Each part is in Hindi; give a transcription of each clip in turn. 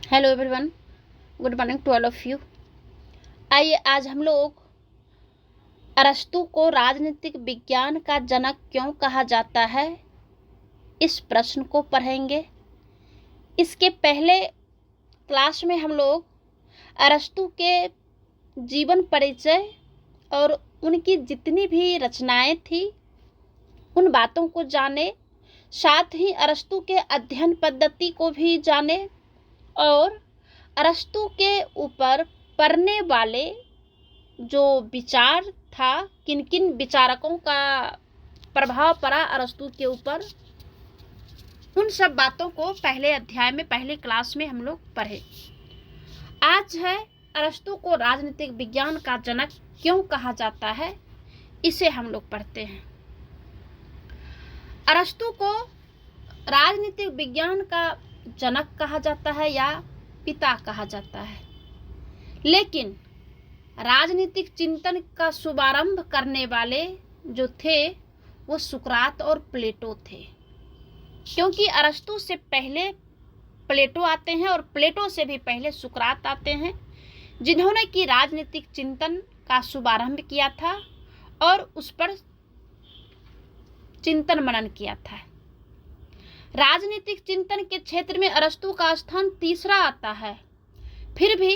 Hello everyone, good morning to all of you. आइए आज हम लोग अरस्तु को राजनीतिक विज्ञान का जनक क्यों कहा जाता है, इस प्रश्न को पढ़ेंगे। इसके पहले क्लास में हम लोग अरस्तु के जीवन परिचय और उनकी जितनी भी रचनाएं थी उन बातों को जाने, साथ ही अरस्तु के अध्ययन पद्धति को भी जाने और अरस्तु के ऊपर पढ़ने वाले जो विचार था, किन किन विचारकों का प्रभाव पड़ा अरस्तु के ऊपर, उन सब बातों को पहले अध्याय में पहले क्लास में हम लोग पढ़े। आज है अरस्तु को राजनीतिक विज्ञान का जनक क्यों कहा जाता है, इसे हम लोग पढ़ते हैं। अरस्तु को राजनीतिक विज्ञान का जनक कहा जाता है या पिता कहा जाता है, लेकिन राजनीतिक चिंतन का शुभारंभ करने वाले जो थे वो सुकरात और प्लेटो थे, क्योंकि अरस्तु से पहले प्लेटो आते हैं और प्लेटो से भी पहले सुकरात आते हैं, जिन्होंने कि राजनीतिक चिंतन का शुभारंभ किया था और उस पर चिंतन मनन किया था। राजनीतिक चिंतन के क्षेत्र में अरस्तु का स्थान तीसरा आता है। फिर भी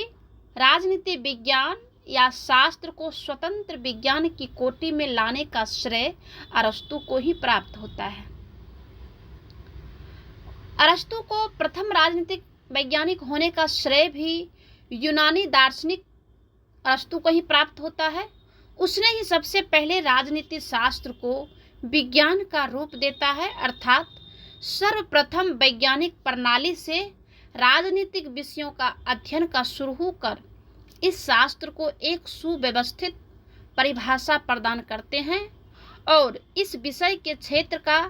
राजनीति विज्ञान या शास्त्र को स्वतंत्र विज्ञान की कोटि में लाने का श्रेय अरस्तु को ही प्राप्त होता है। अरस्तु को प्रथम राजनीतिक वैज्ञानिक होने का श्रेय भी यूनानी दार्शनिक अरस्तु को ही प्राप्त होता है। उसने ही सबसे पहले राजनीति शास्त्र को विज्ञान का रूप देता है, अर्थात सर्वप्रथम वैज्ञानिक प्रणाली से राजनीतिक विषयों का अध्ययन का शुरू कर इस शास्त्र को एक सुव्यवस्थित परिभाषा प्रदान करते हैं और इस विषय के क्षेत्र का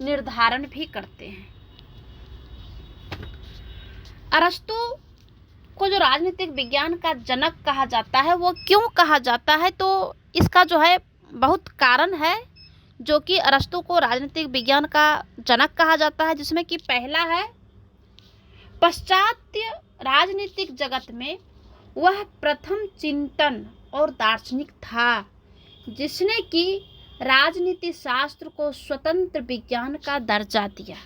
निर्धारण भी करते हैं। अरस्तु को जो राजनीतिक विज्ञान का जनक कहा जाता है वो क्यों कहा जाता है, तो इसका जो है बहुत कारण है जो कि अरस्तु को राजनीतिक विज्ञान का जनक कहा जाता है, जिसमें कि पहला है पाश्चात्य राजनीतिक जगत में वह प्रथम चिंतन और दार्शनिक था जिसने कि राजनीति शास्त्र को स्वतंत्र विज्ञान का दर्जा दिया।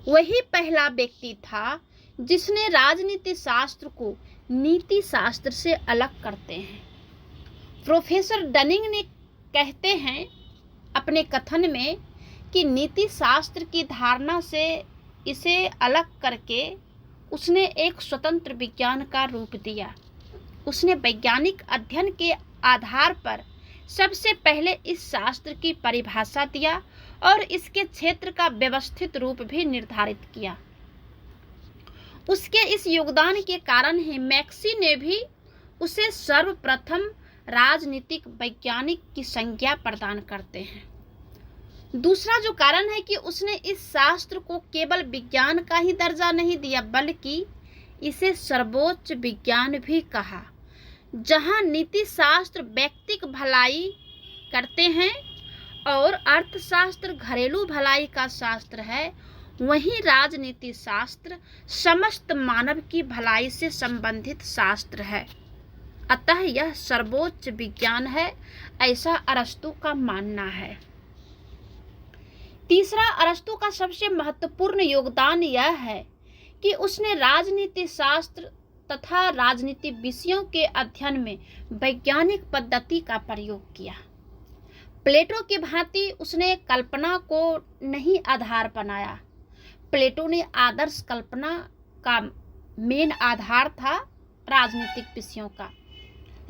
वही पहला व्यक्ति था जिसने राजनीति शास्त्र को नीति शास्त्र से अलग करते हैं। प्रोफेसर डनिंग ने कहते हैं अपने कथन में कि नीति शास्त्र की धारणा से इसे अलग करके उसने एक स्वतंत्र विज्ञान का रूप दिया। उसने वैज्ञानिक अध्ययन के आधार पर सबसे पहले इस शास्त्र की परिभाषा दिया और इसके क्षेत्र का व्यवस्थित रूप भी निर्धारित किया। उसके इस योगदान के कारण ही मैक्सी ने भी उसे सर्वप्रथम राजनीतिक वैज्ञानिक की संज्ञा प्रदान करते हैं। दूसरा जो कारण है कि उसने इस शास्त्र को केवल विज्ञान का ही दर्जा नहीं दिया, बल्कि इसे सर्वोच्च विज्ञान भी कहा। जहां नीति शास्त्र व्यक्तिक भलाई करते हैं और अर्थशास्त्र घरेलू भलाई का शास्त्र है, वहीं राजनीति शास्त्र समस्त मानव की भलाई से संबंधित शास्त्र है। अतः यह सर्वोच्च विज्ञान है, ऐसा अरस्तु का मानना है। तीसरा, अरस्तु का सबसे महत्वपूर्ण योगदान यह है कि उसने राजनीति शास्त्र तथा राजनीति विषयों के अध्ययन में वैज्ञानिक पद्धति का प्रयोग किया। प्लेटो की भांति उसने कल्पना को नहीं आधार बनाया। प्लेटो ने आदर्श कल्पना का मेन आधार था राजनीतिक विषयों का,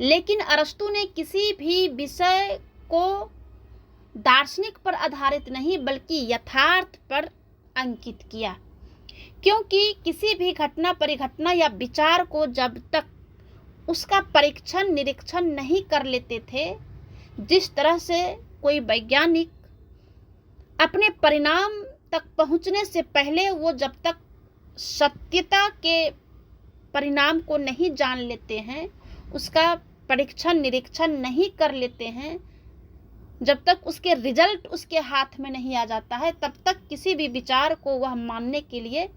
लेकिन अरस्तु ने किसी भी विषय को दार्शनिक पर आधारित नहीं बल्कि यथार्थ पर अंकित किया, क्योंकि किसी भी घटना परिघटना या विचार को जब तक उसका परीक्षण निरीक्षण नहीं कर लेते थे, जिस तरह से कोई वैज्ञानिक अपने परिणाम तक पहुंचने से पहले वो जब तक सत्यता के परिणाम को नहीं जान लेते हैं, उसका परीक्षण निरीक्षण नहीं कर लेते हैं, जब तक उसके रिजल्ट उसके हाथ में नहीं आ जाता है, तब तक किसी भी विचार को वह मानने के लिए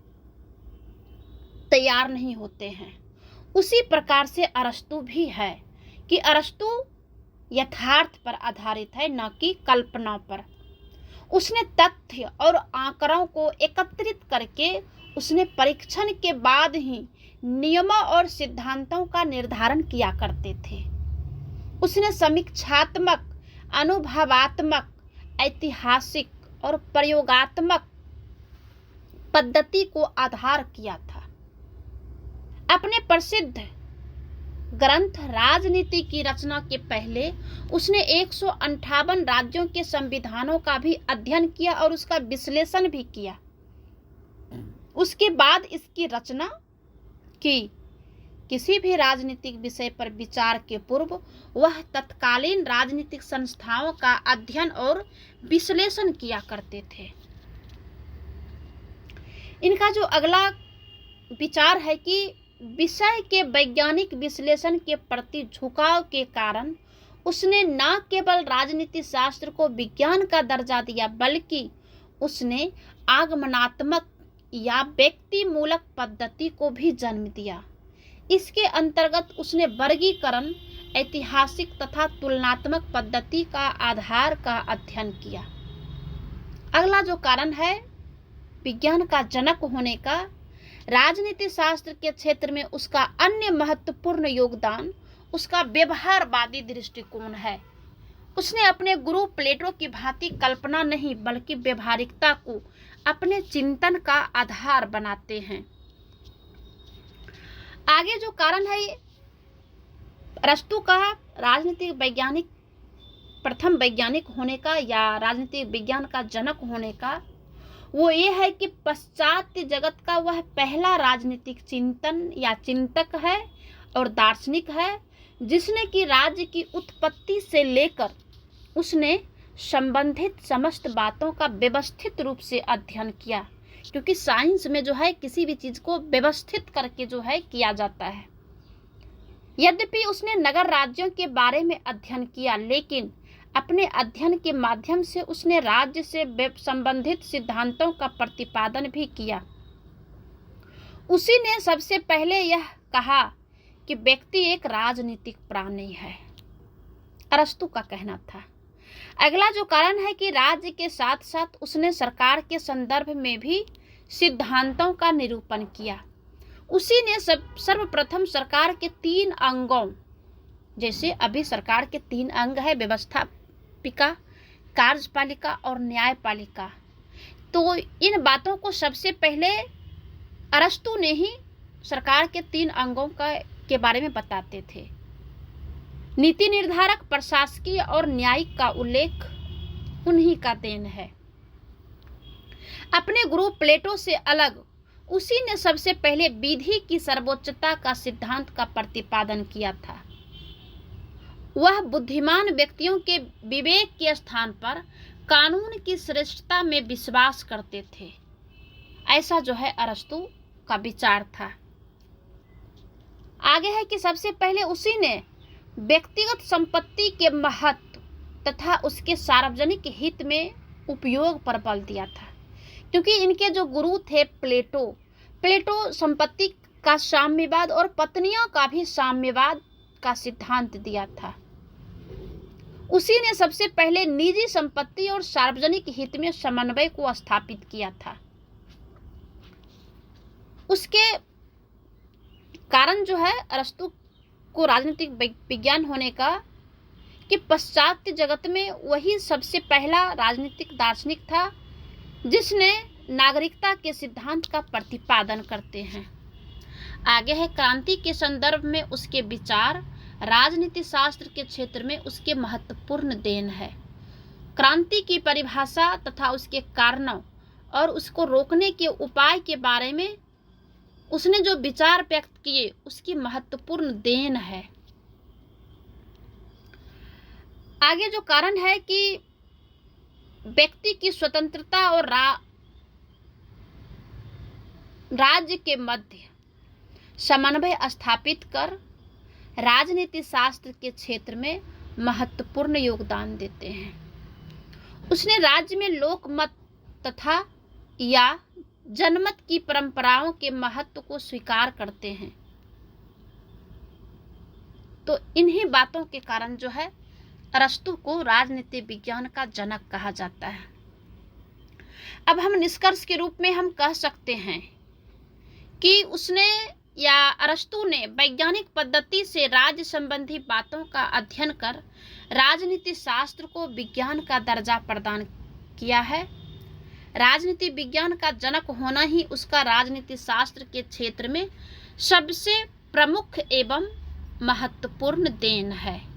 तैयार नहीं होते हैं। उसी प्रकार से अरस्तु भी है कि अरस्तु यथार्थ पर आधारित है, न कि कल्पना पर। उसने तथ्य और आंकड़ों को एकत्रित करके उसने परीक्षण के बाद ही नियमों और सिद्धांतों का निर्धारण किया करते थे। उसने समीक्षात्मक, अनुभवात्मक, ऐतिहासिक और प्रयोगात्मक पद्धति को आधार किया था। अपने प्रसिद्ध ग्रंथ राजनीति की रचना के पहले उसने 158 राज्यों के संविधानों का भी अध्ययन किया और उसका विश्लेषण भी किया। उसके बाद इसकी रचना की। किसी भी राजनीतिक विषय पर विचार के पूर्व वह तत्कालीन राजनीतिक संस्थाओं का अध्ययन और विश्लेषण किया करते थे। इनका जो अगला विचार है कि विषय के वैज्ञानिक विश्लेषण के प्रति झुकाव के कारण उसने न केवल राजनीति शास्त्र को विज्ञान का दर्जा दिया, बल्कि उसने आगमनात्मक या व्यक्ति मूलक पद्धति को भी जन्म दिया। इसके अंतर्गत उसने वर्गीकरण, ऐतिहासिक तथा तुलनात्मक पद्धति का आधार का अध्ययन किया। अगला जो कारण है विज्ञान का जनक होने का, राजनीति शास्त्र के क्षेत्र में उसका अन्य महत्वपूर्ण योगदान उसका व्यवहारवादी दृष्टिकोण है। उसने अपने गुरु प्लेटो की भांति कल्पना नहीं बल्कि व्यवहारिकता को अपने चिंतन का आधार बनाते हैं। आगे जो कारण है अरस्तु का राजनीतिक वैज्ञानिक, प्रथम वैज्ञानिक होने का या राजनीतिक विज्ञान का जनक होने का, वो ये है कि पाश्चात्य जगत का वह पहला राजनीतिक चिंतन या चिंतक है और दार्शनिक है जिसने कि राज्य की उत्पत्ति से लेकर उसने संबंधित समस्त बातों का व्यवस्थित रूप से अध्ययन किया। क्योंकि साइंस में जो है किसी भी चीज को व्यवस्थित करके जो है किया जाता है। यद्यपि उसने नगर राज्यों के बारे में अध्ययन किया, लेकिन अपने अध्ययन के माध्यम से उसने राज्य से संबंधित सिद्धांतों का प्रतिपादन भी किया। उसी ने सबसे पहले यह कहा कि व्यक्ति एक राजनीतिक प्राणी है, अरस्तु का कहना था। अगला जो कारण है कि राज्य के साथ साथ उसने सरकार के संदर्भ में भी सिद्धांतों का निरूपण किया। उसी ने सर्वप्रथम सरकार के 3 अंगों, जैसे अभी सरकार के 3 अंग है, व्यवस्थापिका, कार्यपालिका और न्यायपालिका, तो इन बातों को सबसे पहले अरस्तु ने ही सरकार के 3 अंगों के बारे में बताते थे। नीति निर्धारक, प्रशासकीय और न्यायिक का उल्लेख उन्हीं का देन है। अपने गुरु प्लेटो से अलग उसी ने सबसे पहले विधि की सर्वोच्चता का सिद्धांत का प्रतिपादन किया था। वह बुद्धिमान व्यक्तियों के विवेक के स्थान पर कानून की श्रेष्ठता में विश्वास करते थे। ऐसा जो है अरस्तु का विचार था। आगे है कि सबसे पहले उसी ने व्यक्तिगत संपत्ति के महत्व तथा उसके सार्वजनिक हित में उपयोग पर बल दिया था। क्योंकि इनके जो गुरु थे प्लेटो संपत्ति का साम्यवाद और पत्नियों का भी साम्यवाद का सिद्धांत दिया था। उसी ने सबसे पहले निजी संपत्ति और सार्वजनिक हित में समन्वय को स्थापित किया था। उसके कारण जो है अरस्तु को राजनीतिक विज्ञान होने का कि पाश्चात्य जगत में वही सबसे पहला राजनीतिक दार्शनिक था जिसने नागरिकता के सिद्धांत का प्रतिपादन करते हैं। आगे है क्रांति के संदर्भ में उसके विचार राजनीति शास्त्र के क्षेत्र में उसके महत्वपूर्ण देन है। क्रांति की परिभाषा तथा उसके कारणों और उसको रोकने के उपाय के बारे में उसने जो विचार व्यक्त किए उसकी महत्वपूर्ण देन है। आगे जो कारण है कि व्यक्ति की स्वतंत्रता और राज्य के मध्य समन्वय स्थापित कर राजनीति शास्त्र के क्षेत्र में महत्वपूर्ण योगदान देते हैं। उसने राज्य में लोकमत तथा या जनमत की परंपराओं के महत्व को स्वीकार करते हैं। तो इन्हीं बातों के कारण जो है अरस्तु को राजनीति विज्ञान का जनक कहा जाता है। अब हम निष्कर्ष के रूप में हम कह सकते हैं कि उसने या अरस्तु ने वैज्ञानिक पद्धति से राज्य संबंधी बातों का अध्ययन कर राजनीति शास्त्र को विज्ञान का दर्जा प्रदान किया है। राजनीति विज्ञान का जनक होना ही उसका राजनीति शास्त्र के क्षेत्र में सबसे प्रमुख एवं महत्वपूर्ण देन है।